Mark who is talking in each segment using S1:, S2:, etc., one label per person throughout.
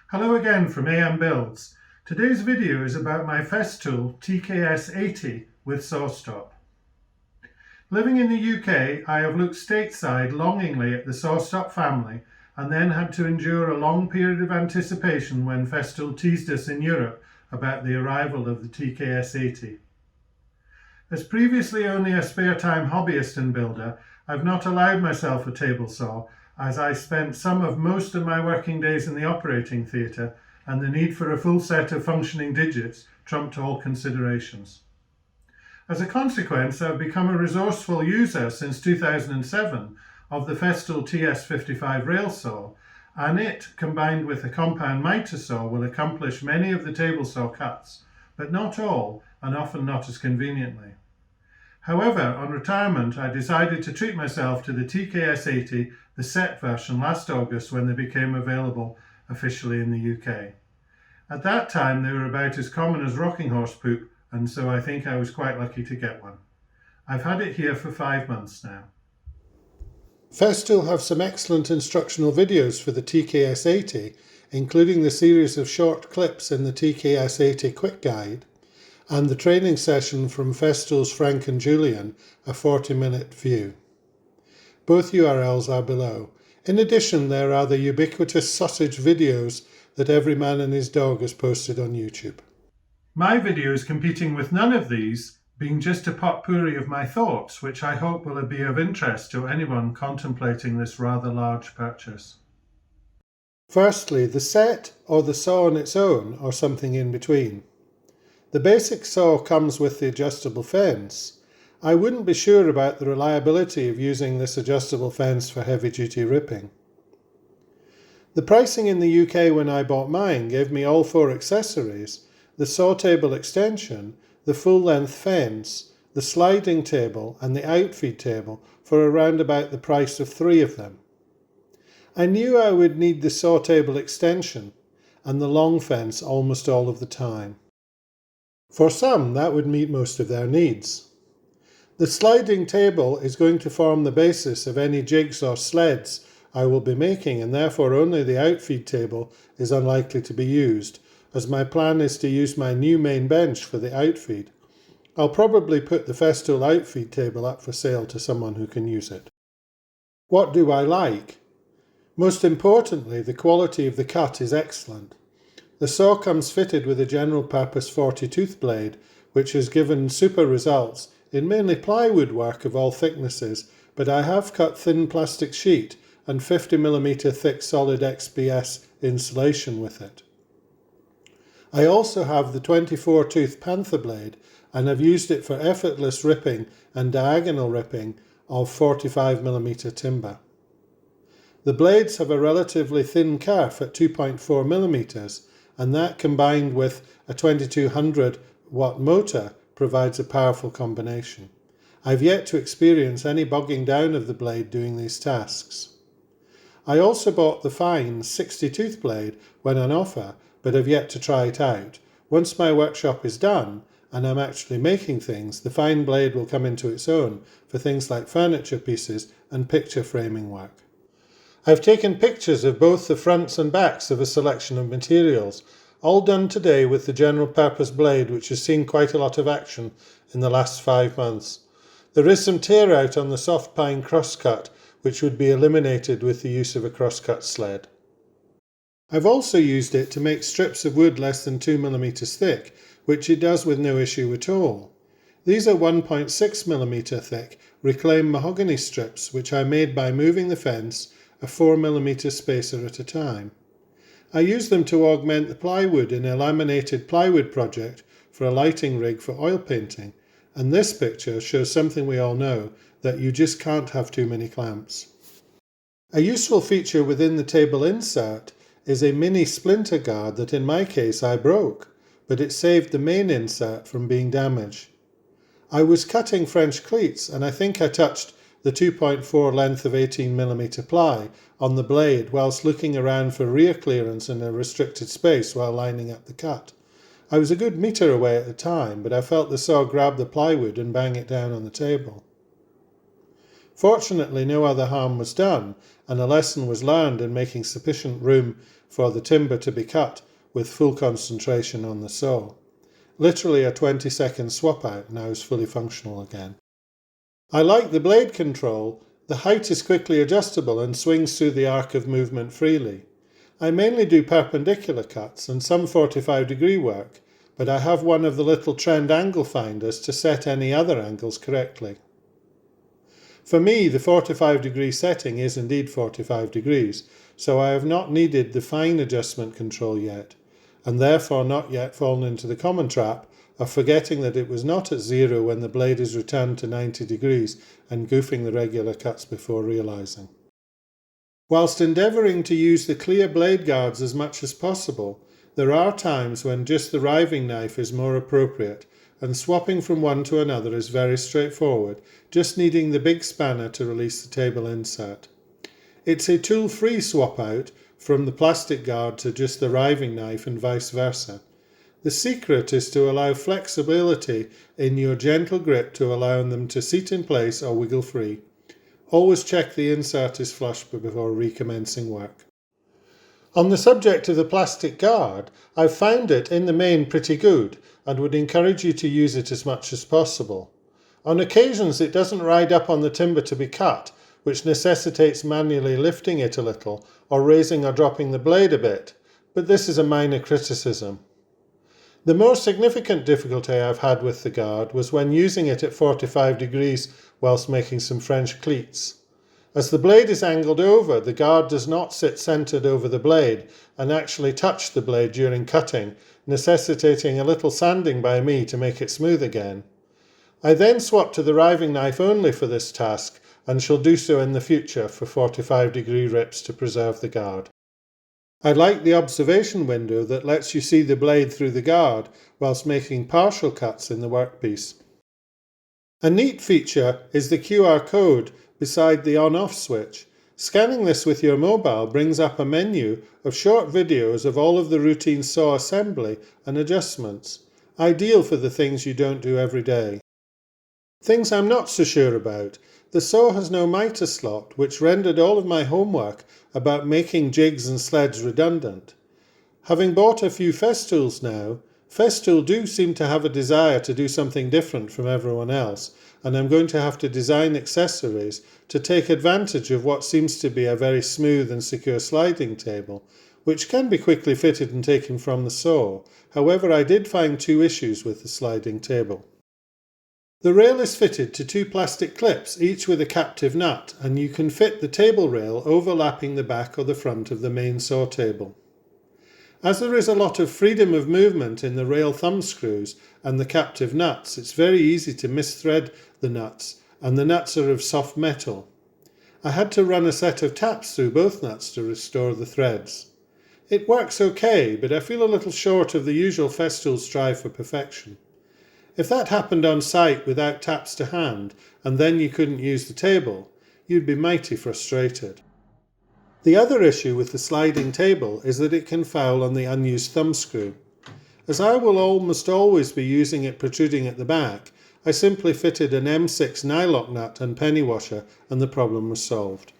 S1: Hello again from AM Builds. Today's video is about my Festool TKS80 with saw stop. Living in the UK, I have looked stateside longingly at the saw stop family and then had to endure a long period of anticipation when Festool teased us in Europe about the arrival of the TKS80. As previously only a spare-time hobbyist and builder, I've not allowed myself a table saw as I spent most of my working days in the operating theatre and the need for a full set of functioning digits trumped all considerations. As a consequence, I've become a resourceful user since 2007 of the Festool TS55 rail saw, and it, combined with a compound miter saw, will accomplish many of the table saw cuts, but not all, and often not as conveniently. However, on retirement, I decided to treat myself to the TKS80, the set version, last August when they became available officially in the UK. At that time, they were about as common as rocking horse poop, and so I think I was quite lucky to get one. I've had it here for 5 months now.
S2: Festool have some excellent instructional videos for the TKS80, including the series of short clips in the TKS80 Quick Guide, and the training session from Festool's Frank and Julian, a 40-minute view. Both URLs are below. In addition, there are the ubiquitous sausage videos that every man and his dog has posted on YouTube.
S1: My video is competing with none of these, being just a potpourri of my thoughts, which I hope will be of interest to anyone contemplating this rather large purchase.
S2: Firstly, the set or the saw on its own, or something in between. The basic saw comes with the adjustable fence. I wouldn't be sure about the reliability of using this adjustable fence for heavy-duty ripping. The pricing in the UK when I bought mine gave me all 4 accessories: the saw table extension, the full-length fence, the sliding table and the outfeed table for around about the price of 3 of them. I knew I would need the saw table extension and the long fence almost all of the time. For some, that would meet most of their needs. The sliding table is going to form the basis of any jigs or sleds I will be making, and therefore only the outfeed table is unlikely to be used, as my plan is to use my new main bench for the outfeed. I'll probably put the Festool outfeed table up for sale to someone who can use it. What do I like? Most importantly, the quality of the cut is excellent. The saw comes fitted with a general purpose 40-tooth blade, which has given super results in mainly plywood work of all thicknesses, but I have cut thin plastic sheet and 50mm thick solid XPS insulation with it. I also have the 24-tooth panther blade and have used it for effortless ripping and diagonal ripping of 45mm timber. The blades have a relatively thin kerf at 2.4mm, and that combined with a 2200 watt motor provides a powerful combination. I've yet to experience any bogging down of the blade doing these tasks. I also bought the fine 60-tooth blade when on offer, but have yet to try it out. Once my workshop is done and I'm actually making things, the fine blade will come into its own for things like furniture pieces and picture framing work. I've taken pictures of both the fronts and backs of a selection of materials, all done today with the general purpose blade, which has seen quite a lot of action in the last 5 months. There is some tear out on the soft pine crosscut, which would be eliminated with the use of a crosscut sled. I've also used it to make strips of wood less than 2mm thick, which it does with no issue at all. These are 1.6mm thick reclaimed mahogany strips, which I made by moving the fence a 4mm spacer at a time. I use them to augment the plywood in a laminated plywood project for a lighting rig for oil painting, and this picture shows something we all know, that you just can't have too many clamps. A useful feature within the table insert is a mini splinter guard that in my case I broke, but it saved the main insert from being damaged. I was cutting French cleats and I think I touched the 2.4 length of 18mm ply on the blade whilst looking around for rear clearance in a restricted space while lining up the cut. I was a good metre away at the time, but I felt the saw grab the plywood and bang it down on the table. Fortunately, no other harm was done, and a lesson was learned in making sufficient room for the timber to be cut with full concentration on the saw. Literally a 20-second swap out now is fully functional again. I like the blade control. The height is quickly adjustable and swings through the arc of movement freely. I mainly do perpendicular cuts and some 45-degree work, but I have one of the little trend angle finders to set any other angles correctly. For me, the 45-degree setting is indeed 45 degrees, so I have not needed the fine adjustment control yet, and therefore not yet fallen into the common trap of forgetting that it was not at 0 when the blade is returned to 90 degrees and goofing the regular cuts before realising. Whilst endeavouring to use the clear blade guards as much as possible, there are times when just the riving knife is more appropriate, and swapping from one to another is very straightforward, just needing the big spanner to release the table insert. It's a tool-free swap out from the plastic guard to just the riving knife and vice versa. The secret is to allow flexibility in your gentle grip to allow them to seat in place or wiggle free. Always check the insert is flush before recommencing work. On the subject of the plastic guard, I've found it in the main pretty good and would encourage you to use it as much as possible. On occasions it doesn't ride up on the timber to be cut, which necessitates manually lifting it a little or raising or dropping the blade a bit, but this is a minor criticism. The more significant difficulty I've had with the guard was when using it at 45 degrees whilst making some French cleats. As the blade is angled over, the guard does not sit centred over the blade and actually touch the blade during cutting, necessitating a little sanding by me to make it smooth again. I then swapped to the riving knife only for this task and shall do so in the future for 45-degree rips to preserve the guard. I like the observation window that lets you see the blade through the guard whilst making partial cuts in the workpiece. A neat feature is the QR code beside the on-off switch. Scanning this with your mobile brings up a menu of short videos of all of the routine saw assembly and adjustments, ideal for the things you don't do every day. Things I'm not so sure about. The saw has no mitre slot, which rendered all of my homework about making jigs and sleds redundant. Having bought a few Festools now, Festool do seem to have a desire to do something different from everyone else, and I'm going to have to design accessories to take advantage of what seems to be a very smooth and secure sliding table, which can be quickly fitted and taken from the saw. However, I did find two issues with the sliding table. The rail is fitted to two plastic clips, each with a captive nut, and you can fit the table rail overlapping the back or the front of the main saw table. As there is a lot of freedom of movement in the rail thumb screws and the captive nuts, it's very easy to misthread the nuts, and the nuts are of soft metal. I had to run a set of taps through both nuts to restore the threads. It works okay, but I feel a little short of the usual Festool strive for perfection. If that happened on site without taps to hand, and then you couldn't use the table, you'd be mighty frustrated. The other issue with the sliding table is that it can foul on the unused thumb screw. As I will almost always be using it protruding at the back, I simply fitted an M6 nylock nut and penny washer and the problem was solved.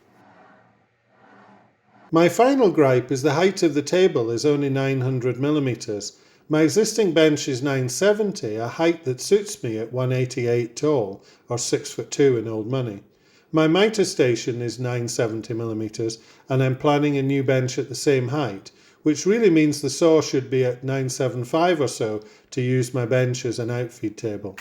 S2: My final gripe is the height of the table is only 900mm. My existing bench is 970, a height that suits me at 188 tall, or 6'2" in old money. My mitre station is 970mm, and I'm planning a new bench at the same height, which really means the saw should be at 975 or so to use my bench as an outfeed table.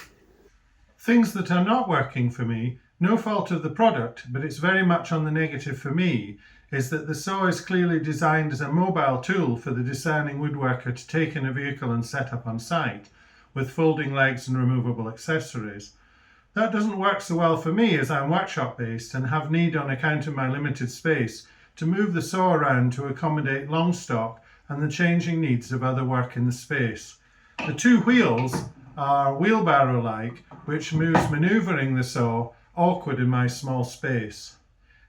S1: Things that are not working for me, no fault of the product, but it's very much on the negative for me, is that the saw is clearly designed as a mobile tool for the discerning woodworker to take in a vehicle and set up on site, with folding legs and removable accessories. That doesn't work so well for me as I'm workshop based and have need on account of my limited space to move the saw around to accommodate long stock and the changing needs of other work in the space. The two wheels are wheelbarrow-like, which moves manoeuvring the saw awkward in my small space.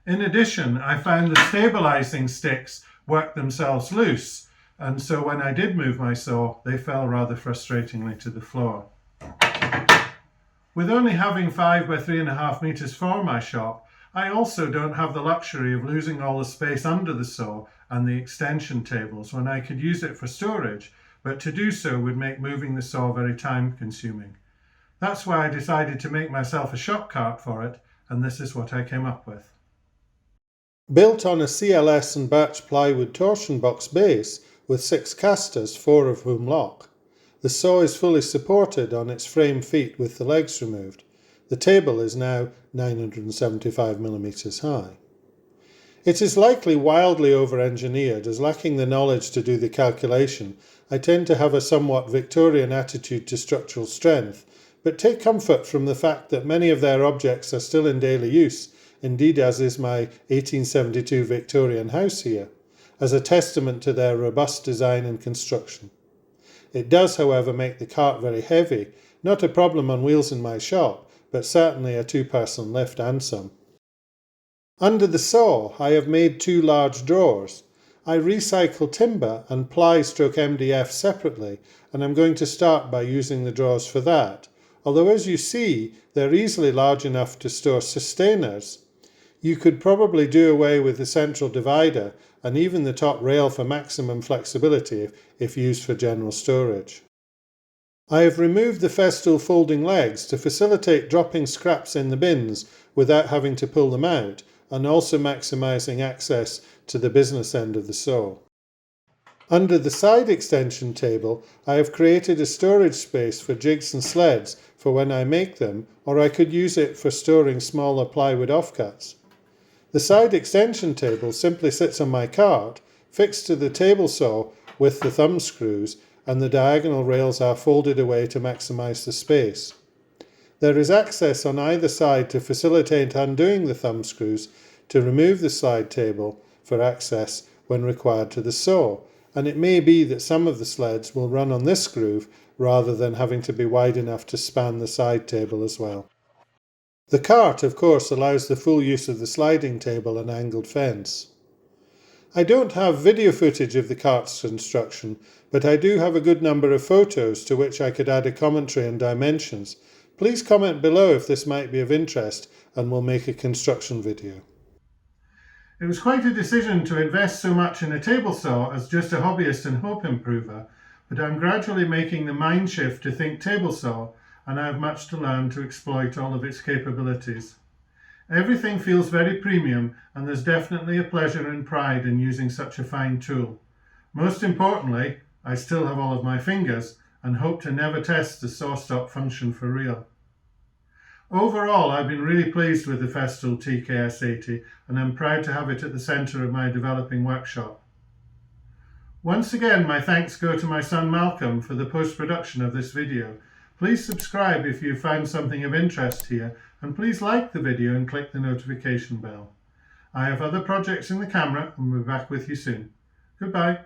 S1: In addition, I found the stabilising sticks worked themselves loose, and so when I did move my saw, they fell rather frustratingly to the floor. With only having 5 by 3.5 metres for my shop, I also don't have the luxury of losing all the space under the saw and the extension tables when I could use it for storage, but to do so would make moving the saw very time consuming. That's why I decided to make myself a shop cart for it, and this is what I came up with.
S2: Built on a CLS and birch plywood torsion box base with 6 casters, 4 of whom lock, the saw is fully supported on its frame feet with the legs removed. The table is now 975mm high. It is likely wildly over-engineered, as lacking the knowledge to do the calculation, I tend to have a somewhat Victorian attitude to structural strength, but take comfort from the fact that many of their objects are still in daily use, indeed as is my 1872 Victorian house here, as a testament to their robust design and construction. It does, however, make the cart very heavy, not a problem on wheels in my shop, but certainly a 2-person lift and some. Under the saw I have made 2 large drawers. I recycle timber and ply/MDF separately, and I'm going to start by using the drawers for that, although as you see they're easily large enough to store sustainers. You could probably do away with the central divider and even the top rail for maximum flexibility if used for general storage. I have removed the Festool folding legs to facilitate dropping scraps in the bins without having to pull them out, and also maximising access to the business end of the saw. Under the side extension table, I have created a storage space for jigs and sleds for when I make them, or I could use it for storing smaller plywood offcuts. The side extension table simply sits on my cart, fixed to the table saw with the thumb screws, and the diagonal rails are folded away to maximise the space. There is access on either side to facilitate undoing the thumb screws to remove the side table for access when required to the saw, and it may be that some of the sleds will run on this groove rather than having to be wide enough to span the side table as well. The cart, of course, allows the full use of the sliding table and angled fence. I don't have video footage of the cart's construction, but I do have a good number of photos to which I could add a commentary and dimensions. Please comment below if this might be of interest, and we'll make a construction video.
S1: It was quite a decision to invest so much in a table saw as just a hobbyist and hope improver, but I'm gradually making the mind shift to think table saw, and I have much to learn to exploit all of its capabilities. Everything feels very premium, and there's definitely a pleasure and pride in using such a fine tool. Most importantly, I still have all of my fingers and hope to never test the saw stop function for real. Overall, I've been really pleased with the Festool TKS80, and I'm proud to have it at the centre of my developing workshop. Once again, my thanks go to my son Malcolm for the post-production of this video. Please subscribe if you found something of interest here, and please like the video and click the notification bell. I have other projects in the camera, and we'll be back with you soon. Goodbye.